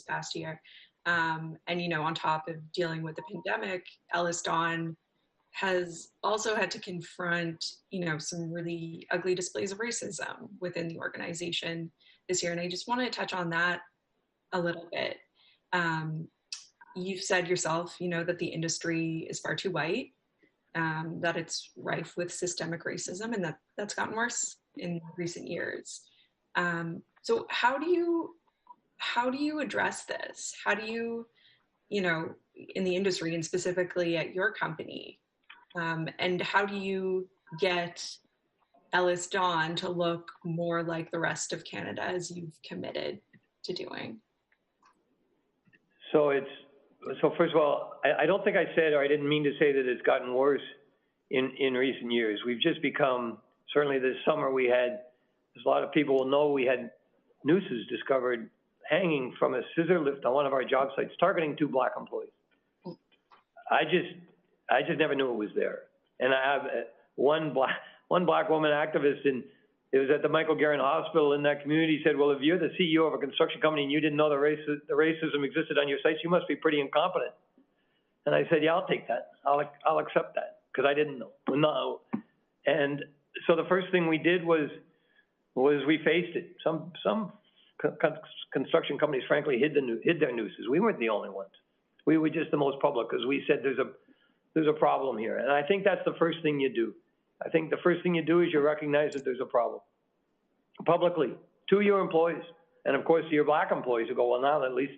past year. And, on top of dealing with the pandemic, EllisDon has also had to confront, some really ugly displays of racism within the organization this year. And I just want to touch on that a little bit. You've said yourself, that the industry is far too white, that it's rife with systemic racism, and that's gotten worse in recent years. So how do you address this? How do you, in the industry and specifically at your company, and how do you get EllisDon to look more like the rest of Canada as you've committed to doing? So it's So first of all, I don't think I said, or I didn't mean to say that it's gotten worse in recent years. We've just become, certainly this summer we had, as a lot of people will know, we had nooses discovered hanging from a scissor lift on one of our job sites, targeting 2 black employees. I just never knew it was there. And I have one black woman activist, and it was at the Michael Garron Hospital in that community, said, well, if you're the CEO of a construction company and you didn't know the racism existed on your sites, you must be pretty incompetent. And I said, yeah, I'll take that. I'll accept that, because I didn't know. No. And so the first thing we did was we faced it. Some construction companies, frankly, hid their nooses. We weren't the only ones. We were just the most public, because we said there's a problem here. And I think that's the first thing you do. I think the first thing you do is you recognize that there's a problem publicly to your employees, and of course to your black employees who go, well, now at least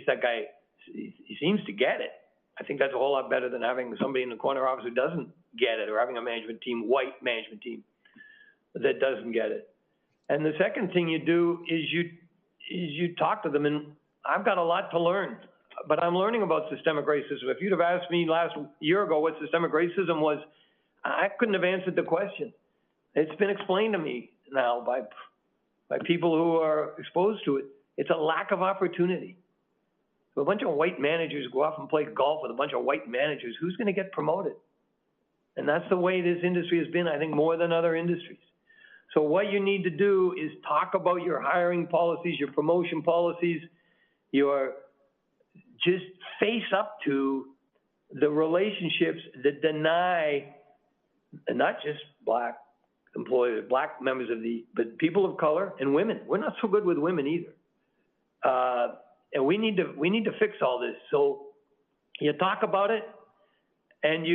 that guy, he seems to get it. I think that's a whole lot better than having somebody in the corner office who doesn't get it, or having a management team, white management team, that doesn't get it. And the second thing you do is you talk to them, and I've got a lot to learn, but I'm learning about systemic racism. If you'd have asked me last year ago what systemic racism was, I couldn't have answered the question. It's been explained to me now by people who are exposed to it. It's a lack of opportunity. So a bunch of white managers go off and play golf with a bunch of white managers. Who's going to get promoted? And that's the way this industry has been, I think, more than other industries. So what you need to do is talk about your hiring policies, your promotion policies, just face up to the relationships that deny not just black employees, black members but people of color and women. We're not so good with women either. And we need to fix all this. So you talk about it, and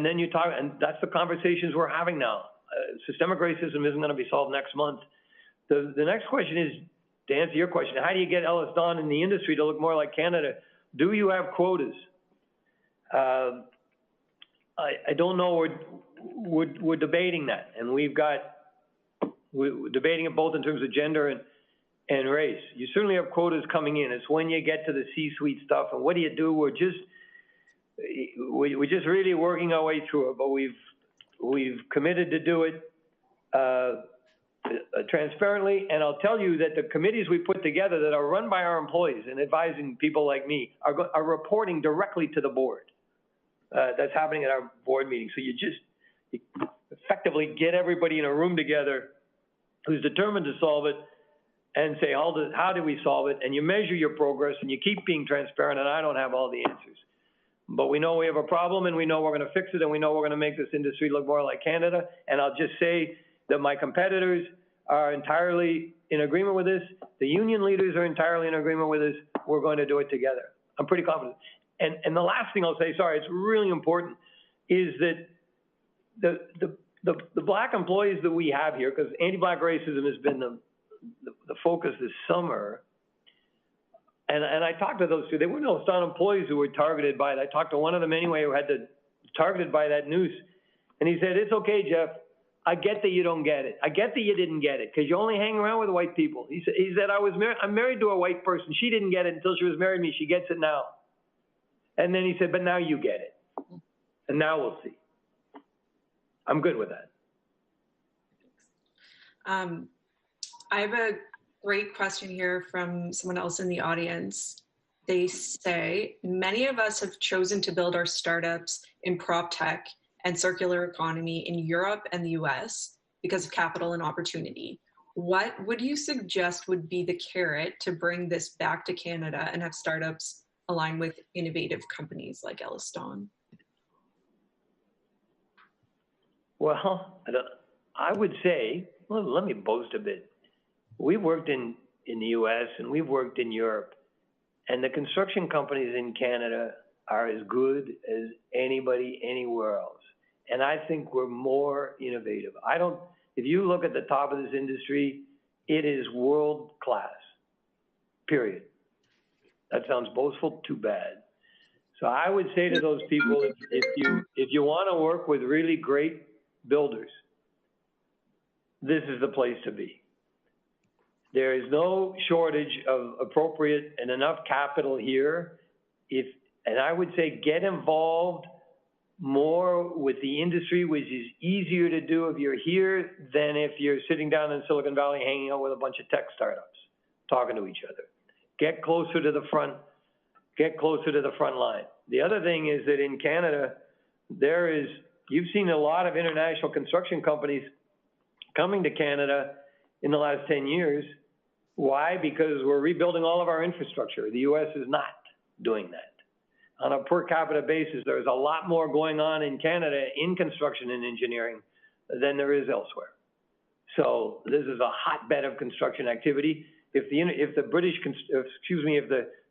then you talk, and that's the conversations we're having now. Systemic racism isn't going to be solved next month. The next question is, to answer your question, how do you get EllisDon in the industry to look more like Canada? Do you have quotas? I don't know. We're debating that, and we're debating it both in terms of gender and race. You certainly have quotas coming in. It's when you get to the C-suite stuff, and what do you do? We're just really working our way through it, but we've committed to do it transparently. And I'll tell you that the committees we put together that are run by our employees and advising people like me are reporting directly to the board. That's happening at our board meeting. So you effectively get everybody in a room together who's determined to solve it, and say, how do we solve it? And you measure your progress, and you keep being transparent, and I don't have all the answers. But we know we have a problem, and we know we're going to fix it, and we know we're going to make this industry look more like Canada. And I'll just say that my competitors are entirely in agreement with this. The union leaders are entirely in agreement with this. We're going to do it together. I'm pretty confident. And the last thing I'll say, sorry, it's really important, is that the black employees that we have here, because anti-black racism has been the focus this summer, and I talked to those two. They weren't EllisDon employees who were targeted by it. I talked to one of them anyway who had targeted by that noose, and he said, it's okay, Geoff. I get that you don't get it. I get that you didn't get it because you only hang around with white people. He said I'm married to a white person. She didn't get it until she was married to me. She gets it now. And then he said, but now you get it. And now we'll see. I'm good with that. I have a great question here from someone else in the audience. They say, many of us have chosen to build our startups in prop tech and circular economy in Europe and the US because of capital and opportunity. What would you suggest would be the carrot to bring this back to Canada and have startups align with innovative companies like EllisDon? Well, I would say, well, let me boast a bit. We've worked in the US and we've worked in Europe, and the construction companies in Canada are as good as anybody anywhere else. And I think we're more innovative. If you look at the top of this industry, it is world class, period. That sounds boastful, too bad. So I would say to those people, if you want to work with really great builders, this is the place to be. There is no shortage of appropriate and enough capital here and I would say get involved more with the industry, which is easier to do if you're here than if you're sitting down in Silicon Valley hanging out with a bunch of tech startups, talking to each other. Get closer to the front line. The other thing is that in Canada, you've seen a lot of international construction companies coming to Canada in the last 10 years. Why? Because we're rebuilding all of our infrastructure. The US is not doing that. On a per capita basis, there's a lot more going on in Canada in construction and engineering than there is elsewhere. So this is a hotbed of construction activity. If the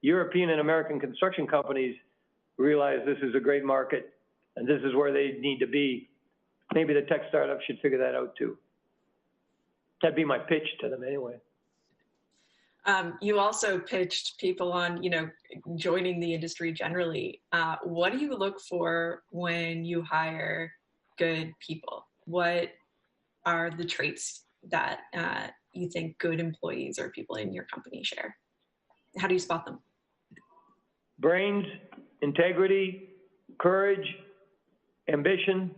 European and American construction companies realize this is a great market and this is where they need to be, maybe the tech startups should figure that out too. That'd be my pitch to them anyway. You also pitched people on, joining the industry generally. What do you look for when you hire good people? What are the traits that you think good employees or people in your company share? How do you spot them? Brains, integrity, courage, ambition,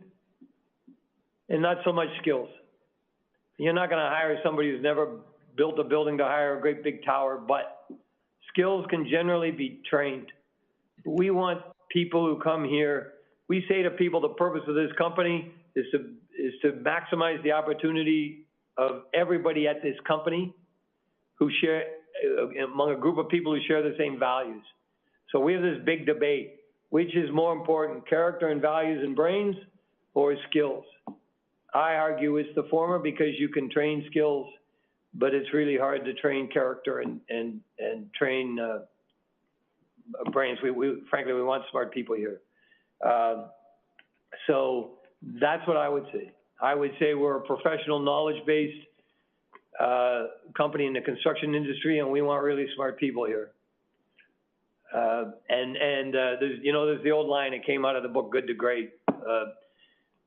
and not so much skills. You're not going to hire somebody who's never built a building to hire a great big tower, but skills can generally be trained. We want people who come here. We say to people the purpose of this company is to maximize the opportunity of everybody at this company who share, among a group of people who share the same values. So we have this big debate. Which is more important, character and values and brains or skills? I argue it's the former because you can train skills, but it's really hard to train character and train brains. Frankly, we want smart people here. So that's what I would say. I would say we're a professional, knowledge-based company in the construction industry, and we want really smart people here. There's the old line that came out of the book, Good to Great.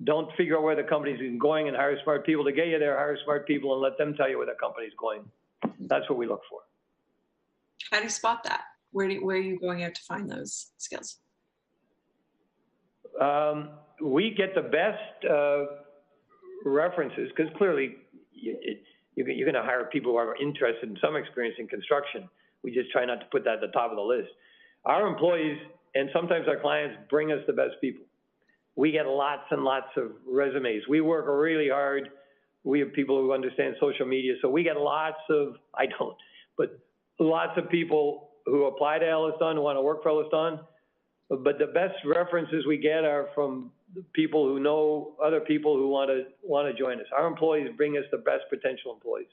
Don't figure out where the company's going and hire smart people to get you there. Hire smart people and let them tell you where the company's going. That's what we look for. How do you spot that? Where are you going out to find those skills? We get the best references because clearly you're going to hire people who are interested in some experience in construction. We just try not to put that at the top of the list. Our employees and sometimes our clients bring us the best people. We get lots and lots of resumes. We work really hard. We have people who understand social media. So we get lots of people who apply to EllisDon, who want to work for EllisDon. But the best references we get are from people who know other people who want to join us. Our employees bring us the best potential employees,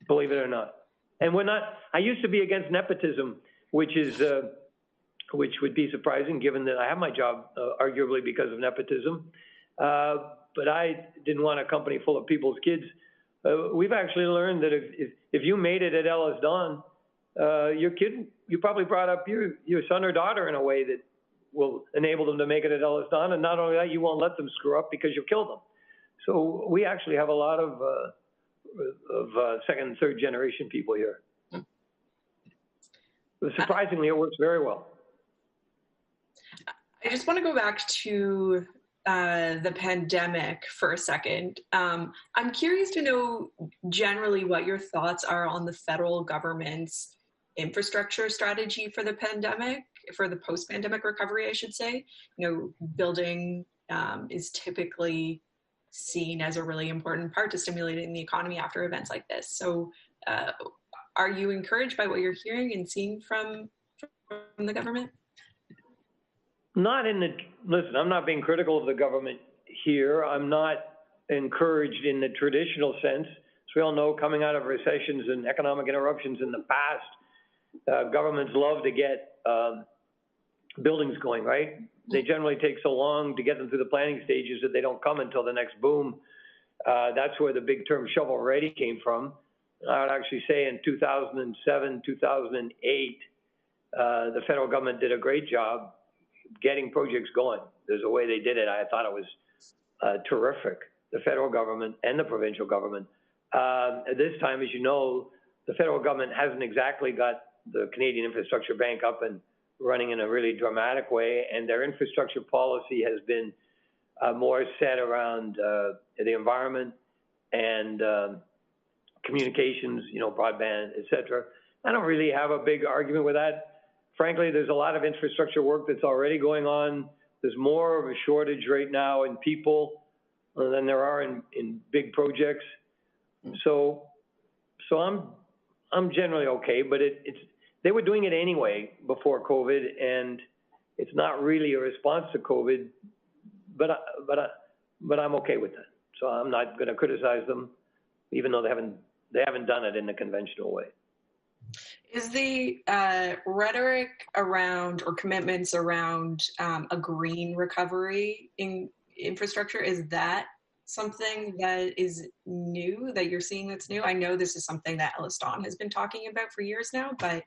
believe it or not. And I used to be against nepotism, which would be surprising given that I have my job arguably because of nepotism. But I didn't want a company full of people's kids. We've actually learned that if you made it at EllisDon, you probably brought up your son or daughter in a way that will enable them to make it at EllisDon. And not only that, you won't let them screw up because you'll kill them. So we actually have a lot of second and third generation people here. But surprisingly, it works very well. I just want to go back to the pandemic for a second. I'm curious to know generally what your thoughts are on the federal government's infrastructure strategy for the pandemic, for the post-pandemic recovery, I should say. Building is typically seen as a really important part to stimulating the economy after events like this. So are you encouraged by what you're hearing and seeing from the government? Listen, I'm not being critical of the government here. I'm not encouraged in the traditional sense. As we all know, coming out of recessions and economic interruptions in the past, governments love to get buildings going, right? They generally take so long to get them through the planning stages that they don't come until the next boom. That's where the big term shovel ready came from. I would actually say in 2007, 2008, the federal government did a great job getting projects going. There's a way they did it. I thought it was terrific, the federal government and the provincial government. At this time, as you know, the federal government hasn't exactly got the Canadian Infrastructure Bank up running in a really dramatic way, and their infrastructure policy has been more set around the environment and communications, broadband, et cetera. I don't really have a big argument with that. Frankly, there's a lot of infrastructure work that's already going on. There's more of a shortage right now in people than there are in big projects. So I'm generally okay, but they were doing it anyway before COVID, and it's not really a response to COVID, but I'm okay with that. So I'm not going to criticize them, even though they haven't done it in the conventional way. Is the rhetoric around or commitments around a green recovery in infrastructure, is that something that is new, that you're seeing that's new? I know this is something that EllisDon has been talking about for years now, but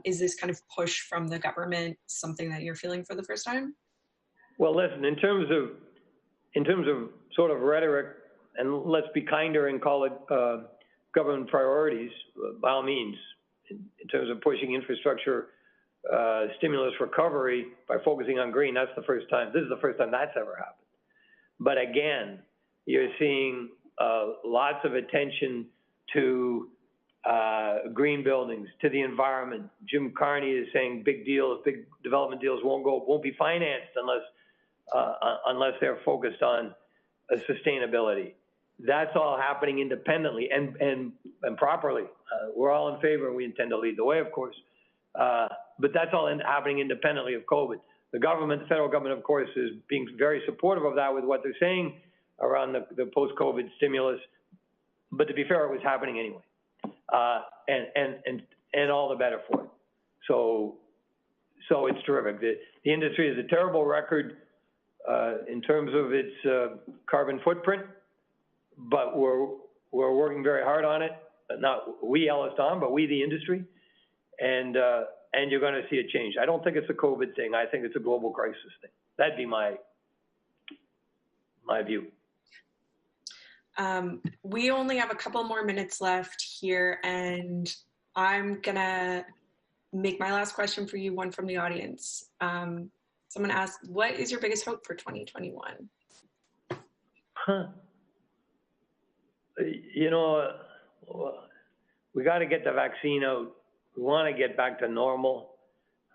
is this kind of push from the government something that you're feeling for the first time? Well, listen, in terms of sort of rhetoric, and let's be kinder and call it government priorities, by all means, in terms of pushing infrastructure stimulus recovery by focusing on green, this is the first time that's ever happened. But again, you're seeing lots of attention to green buildings, to the environment. Jim Carney is saying big development deals won't be financed unless they're focused on sustainability. That's all happening independently and properly. We're all in favor, and we intend to lead the way, of course. But that's all happening independently of COVID. The federal government, of course, is being very supportive of that with what they're saying around the post-COVID stimulus. But to be fair, it was happening anyway, and all the better for it. So it's terrific. The industry has a terrible record in terms of its carbon footprint, but we're working very hard on it. Not we, EllisDon, but we, the industry, and you're going to see a change. I don't think it's a COVID thing. I think it's a global crisis thing. That'd be my view. We only have a couple more minutes left here, and I'm going to make my last question for you, one from the audience. Someone asked, what is your biggest hope for 2021? We got to get the vaccine out. We want to get back to normal.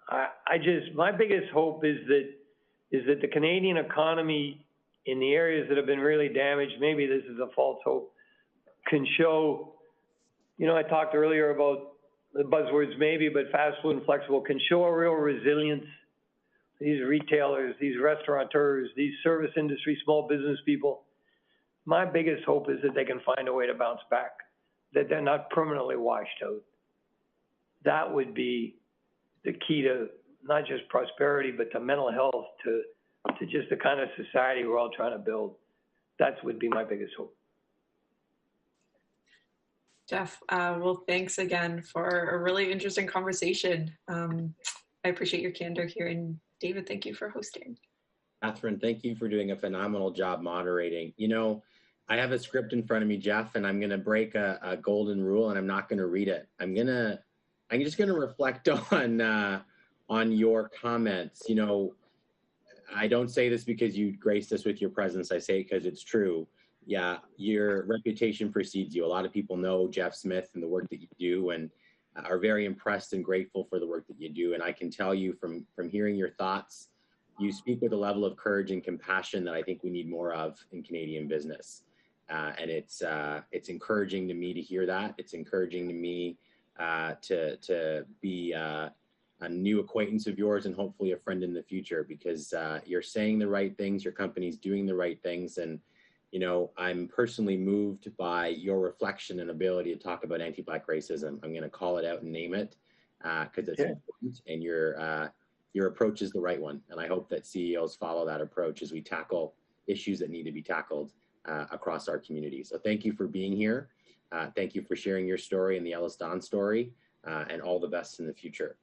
My biggest hope is that the Canadian economy, in the areas that have been really damaged, maybe this is a false hope, can show, I talked earlier about the buzzwords maybe, but fast food and flexible can show a real resilience. These retailers, these restaurateurs, these service industry, small business people, my biggest hope is that they can find a way to bounce back, that they're not permanently washed out. That would be the key to not just prosperity, but to mental health, to just the kind of society we're all trying to build. That would be my biggest hope. Geoff, well, thanks again for a really interesting conversation. I appreciate your candor here. And David, thank you for hosting. Catherine, thank you for doing a phenomenal job moderating. I have a script in front of me, Geoff, and I'm going to break a golden rule, and I'm not going to read it. I'm just going to reflect on your comments. I don't say this because you graced us with your presence. I say it because it's true. Yeah, your reputation precedes you. A lot of people know Geoff Smith and the work that you do, and are very impressed and grateful for the work that you do. And I can tell you from hearing your thoughts, you speak with a level of courage and compassion that I think we need more of in Canadian business. And it's encouraging to me to hear that. It's encouraging to me to be a new acquaintance of yours and hopefully a friend in the future, because you're saying the right things, your company's doing the right things. And, I'm personally moved by your reflection and ability to talk about anti-Black racism. I'm going to call it out and name it because it's important, and your approach is the right one. And I hope that CEOs follow that approach as we tackle issues that need to be tackled across our community. So thank you for being here. Thank you for sharing your story and the EllisDon story, and all the best in the future.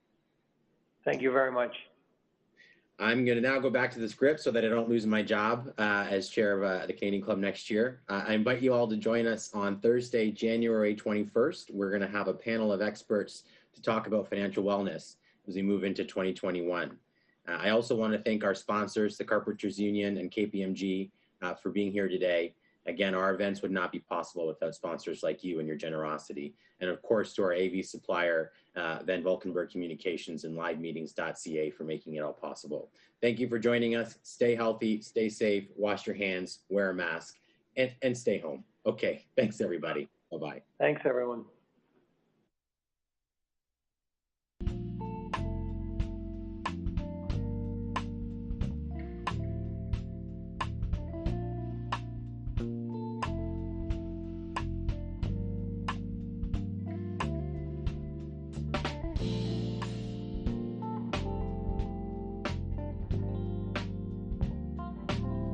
Thank you very much. I'm going to now go back to the script so that I don't lose my job as chair of the Canadian Club next year. I invite you all to join us on Thursday, January 21st. We're going to have a panel of experts to talk about financial wellness. as we move into 2021. I also want to thank our sponsors, the Carpenters Union and KPMG, for being here today. Again, our events would not be possible without sponsors like you and your generosity. And of course, to our AV supplier, Van Valkenburg Communications and livemeetings.ca for making it all possible. Thank you for joining us. Stay healthy, stay safe, wash your hands, wear a mask, and stay home. Okay, thanks everybody. Bye-bye. Thanks everyone.